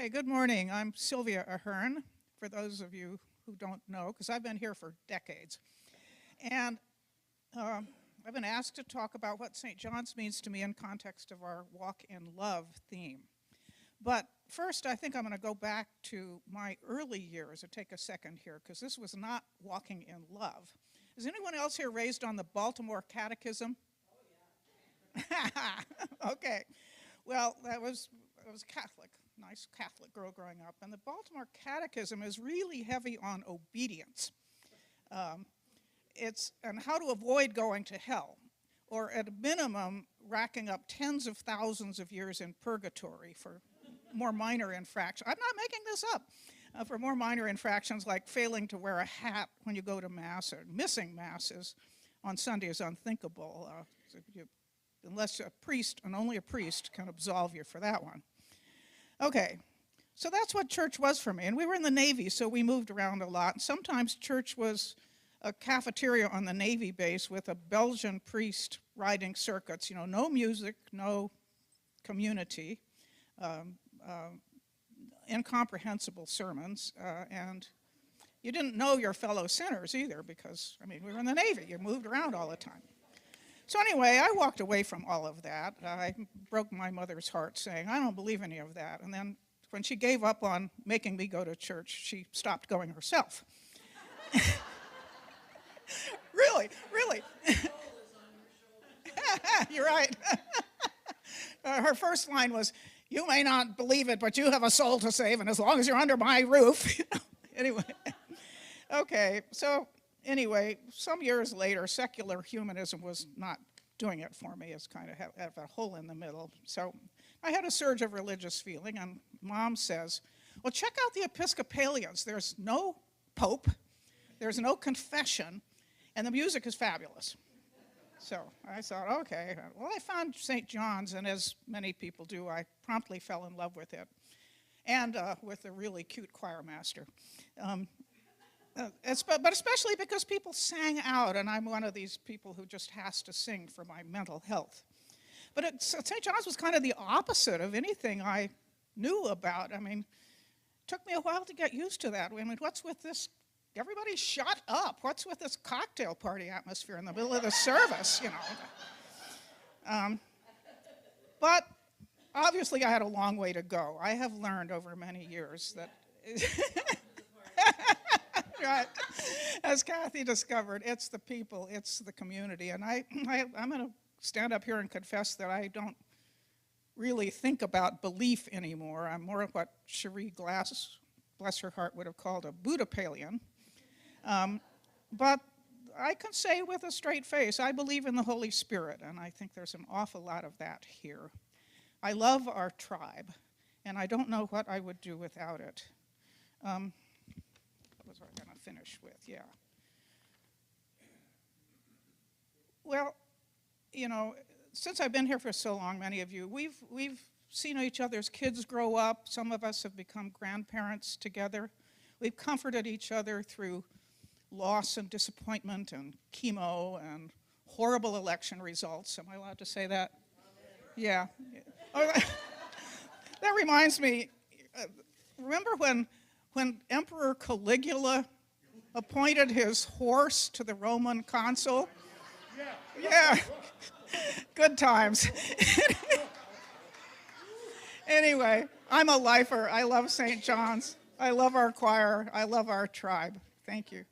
Okay, good morning. I'm Sylvia Ahern, for those of you who don't know, because I've been here for decades. And I've been asked to talk about what St. John's means to me in context of our Walk in Love theme. But first, I think I'm going to go back to my early years, or take a second here, because this was not walking in love. Is anyone else here raised on the Baltimore Catechism? Oh, yeah. Okay. Well, I was Catholic, nice Catholic girl growing up, and the Baltimore Catechism is really heavy on obedience. And how to avoid going to hell, or at a minimum, racking up tens of thousands of years in purgatory for more minor infractions. I'm not making this up. For more minor infractions like failing to wear a hat when you go to Mass, or missing Masses on Sunday is unthinkable, unless a priest, and only a priest, can absolve you for that one. Okay, so that's what church was for me. And we were in the Navy, so we moved around a lot. And sometimes church was a cafeteria on the Navy base with a Belgian priest riding circuits. You know, no music, no community, incomprehensible sermons, and you didn't know your fellow sinners either because, I mean, we were in the Navy. You moved around all the time. So anyway, I walked away from all of that. I broke my mother's heart saying, I don't believe any of that. And then when she gave up on making me go to church, she stopped going herself. Really. You're right. Her first line was, you may not believe it, but you have a soul to save, and as long as you're under my roof. Anyway, okay, so anyway, some years later, secular humanism was not doing it for me. It's kind of have a hole in the middle. So I had a surge of religious feeling, and Mom says, well, check out the Episcopalians. There's no pope, there's no confession, and the music is fabulous. So I thought, okay. Well, I found St. John's, and as many people do, I promptly fell in love with it, and with a really cute choir master. But especially because people sang out, and I'm one of these people who just has to sing for my mental health. But St. John's was kind of the opposite of anything I knew about. I mean, it took me a while to get used to that. I mean, what's with this? Everybody shut up. What's with this cocktail party atmosphere in the middle of the service, you know? But obviously I had a long way to go. I have learned over many years that, right, as Kathy discovered, it's the people, it's the community. And I'm going to stand up here and confess that I don't really think about belief anymore. I'm more of what Cherie Glass, bless her heart, would have called a Buddhapalian. But I can say with a straight face, I believe in the Holy Spirit, and I think there's an awful lot of that here. I love our tribe, and I don't know what I would do without it. What was I going to finish with? Yeah. Well, you know, since I've been here for so long, many of you, we've seen each other's kids grow up. Some of us have become grandparents together. We've comforted each other through loss and disappointment and chemo and horrible election results. Am I allowed to say that? Yeah. Oh, that reminds me, remember when Emperor Caligula appointed his horse to the Roman consul? Yeah. Good times. Anyway, I'm a lifer. I love St. John's. I love our choir. I love our tribe. Thank you.